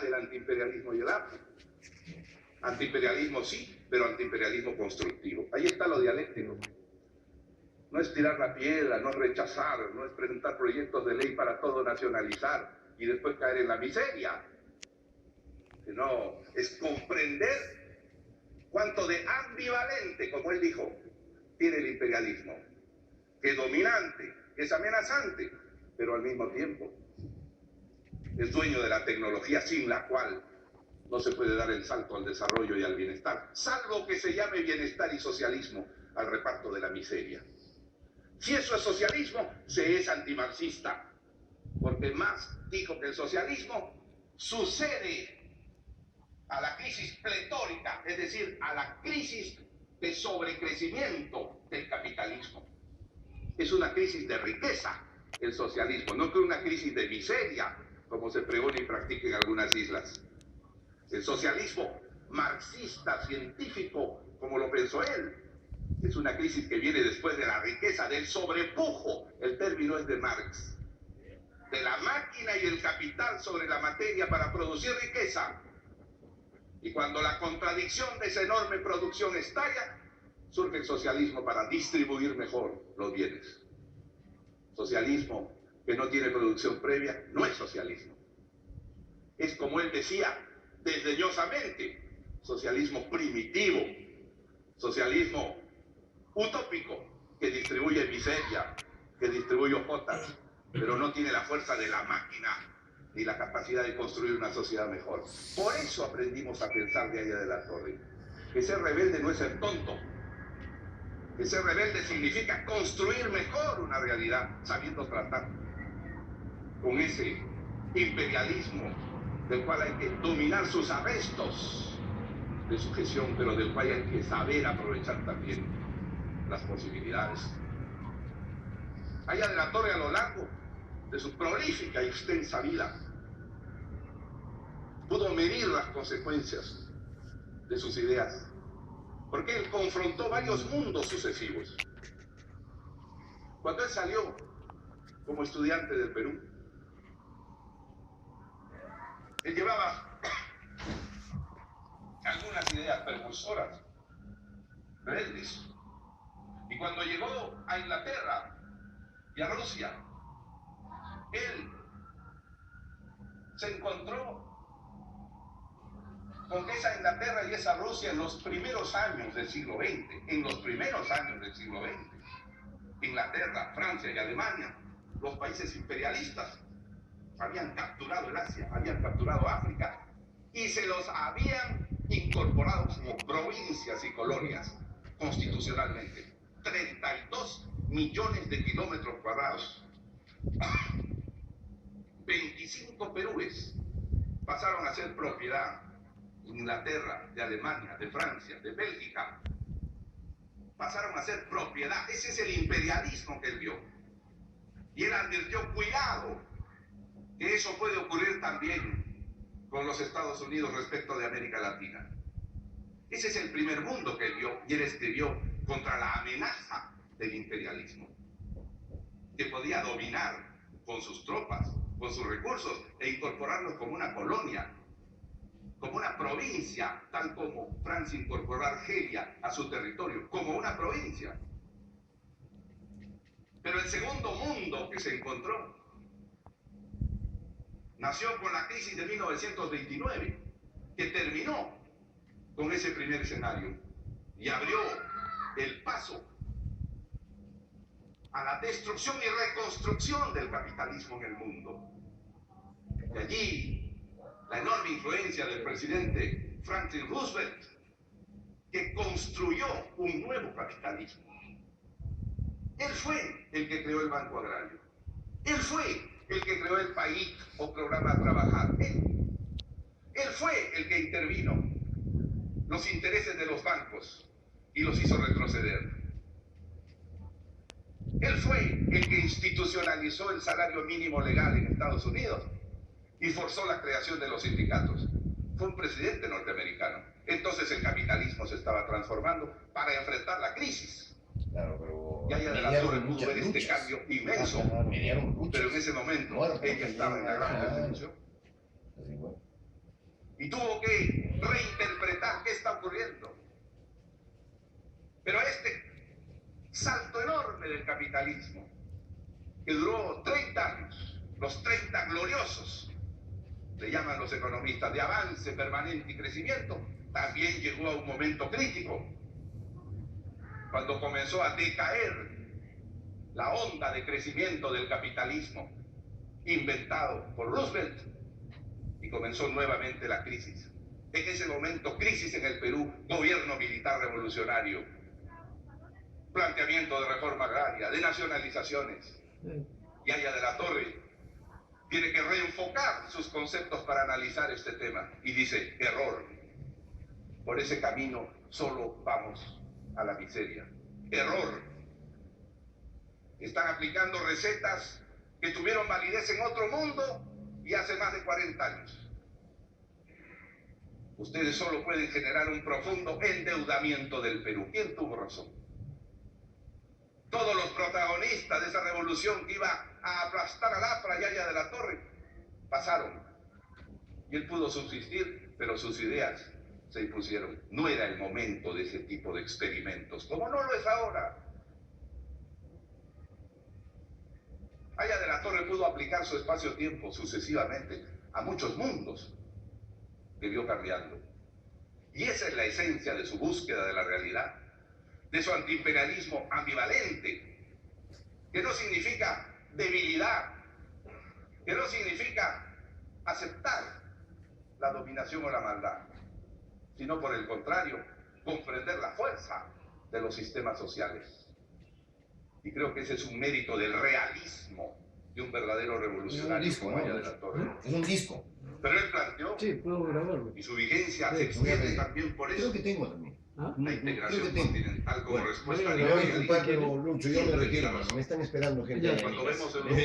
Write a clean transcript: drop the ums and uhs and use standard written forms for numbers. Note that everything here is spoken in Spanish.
del antiimperialismo y el arte. Antiimperialismo sí, pero antiimperialismo constructivo. Ahí está lo dialéctico. No es tirar la piedra, no es rechazar, no es presentar proyectos de ley para todo nacionalizar y después caer en la miseria. Sino es comprender cuánto de ambivalente, como él dijo, tiene el imperialismo. Que es dominante, que es amenazante, pero al mismo tiempo es dueño de la tecnología sin la cual no se puede dar el salto al desarrollo y al bienestar, salvo que se llame bienestar y socialismo al reparto de la miseria. Si eso es socialismo, se es antimarxista, porque Marx dijo que el socialismo sucede a la crisis pletórica, es decir, a la crisis de sobrecrecimiento del capitalismo. Es una crisis de riqueza el socialismo, no que una crisis de miseria, como se pregona y practica en algunas islas. El socialismo marxista, científico, como lo pensó él, es una crisis que viene después de la riqueza, del sobrepujo, el término es de Marx, de la máquina y el capital sobre la materia para producir riqueza. Y cuando la contradicción de esa enorme producción estalla, surge el socialismo para distribuir mejor los bienes. Socialismo que no tiene producción previa no es socialismo. Es, como él decía, desdeñosamente, socialismo primitivo, socialismo utópico, que distribuye miseria, que distribuye ojotas, pero no tiene la fuerza de la máquina ni la capacidad de construir una sociedad mejor. Por eso aprendimos a pensar de allá de la torre, que ser rebelde no es ser tonto, que ser rebelde significa construir mejor una realidad, sabiendo tratar con ese imperialismo del cual hay que dominar sus arrestos de sujeción, pero del cual hay que saber aprovechar también las posibilidades. Allá de la torre, a lo largo de su prolífica y extensa vida, pudo medir las consecuencias de sus ideas, porque él confrontó varios mundos sucesivos. Cuando él salió como estudiante del Perú, él llevaba algunas ideas precursoras, rebeldes, y cuando llegó a Inglaterra y a Rusia, él se encontró con que esa Inglaterra y esa Rusia en los primeros años del siglo XX, Inglaterra, Francia y Alemania, los países imperialistas, habían capturado el Asia, habían capturado África y se los habían incorporado como provincias y colonias constitucionalmente. 32 millones de kilómetros cuadrados. 25 Perúes pasaron a ser propiedad de Inglaterra, de Alemania, de Francia, de Bélgica. Pasaron a ser propiedad. Ese es el imperialismo que él vio. Y él advirtió: cuidado, que eso puede ocurrir también con los Estados Unidos respecto de América Latina. Ese es el primer mundo que él vio, y él escribió contra la amenaza del imperialismo, que podía dominar con sus tropas, con sus recursos, e incorporarlos como una colonia, como una provincia, tal como Francia incorporó a Argelia a su territorio, como una provincia. Pero el segundo mundo que se encontró nació con la crisis de 1929, que terminó con ese primer escenario y abrió el paso a la destrucción y reconstrucción del capitalismo en el mundo. De allí la enorme influencia del presidente Franklin Roosevelt, que construyó un nuevo capitalismo. Él fue el que creó el Banco Agrario. Él fue el que creó el PAIC, o Programa a Trabajar. Él fue el que intervino los intereses de los bancos y los hizo retroceder. Él fue el que institucionalizó el salario mínimo legal en Estados Unidos y forzó la creación de los sindicatos. Fue un presidente norteamericano. Entonces el capitalismo se estaba transformando para enfrentar la crisis. Claro, pero Y allá de la torre pudo ver este cambio inmenso. Pero en ese momento ella estaba en la Gran Depresión. y tuvo que reinterpretar qué está ocurriendo. Pero este salto enorme del capitalismo, que duró 30 años, los 30 gloriosos, le llaman los economistas, de avance permanente y crecimiento, también llegó a un momento crítico, cuando comenzó a decaer la onda de crecimiento del capitalismo inventado por Roosevelt, y comenzó nuevamente la crisis. En ese momento, crisis en el Perú, gobierno militar revolucionario, planteamiento de reforma agraria, de nacionalizaciones. Y Haya de la Torre tiene que reenfocar sus conceptos para analizar este tema. Y dice, error. Por ese camino solo vamos a la miseria. Error. Están aplicando recetas que tuvieron validez en otro mundo y hace más de 40 años. Ustedes solo pueden generar un profundo endeudamiento del Perú. ¿Quién tuvo razón? Todos los protagonistas de esa revolución que iba a aplastar al APRA y Haya de la Torre pasaron. Y él pudo subsistir, pero sus ideas se impusieron. No era el momento de ese tipo de experimentos, como no lo es ahora. Haya de la Torre pudo aplicar su espacio-tiempo sucesivamente a muchos mundos que vio cambiando. Y esa es la esencia de su búsqueda de la realidad, de su antiimperialismo ambivalente, que no significa debilidad, que no significa aceptar la dominación o la maldad, sino por el contrario, comprender la fuerza de los sistemas sociales. Y creo que ese es un mérito del realismo de un verdadero revolucionario como Haya de la Torre. Es un disco. Pero él planteó, Sí, puedo grabarlo. y su vigencia Sí, se extiende sí. también por Creo eso, que tengo también. ¿Ah? la integración creo que tengo. continental como Bueno, respuesta bueno, al Me voy a imperialismo. ocupar, pero Lucho, yo me retiro, mano. Me están esperando gente. Ya. Cuando vemos Los Europa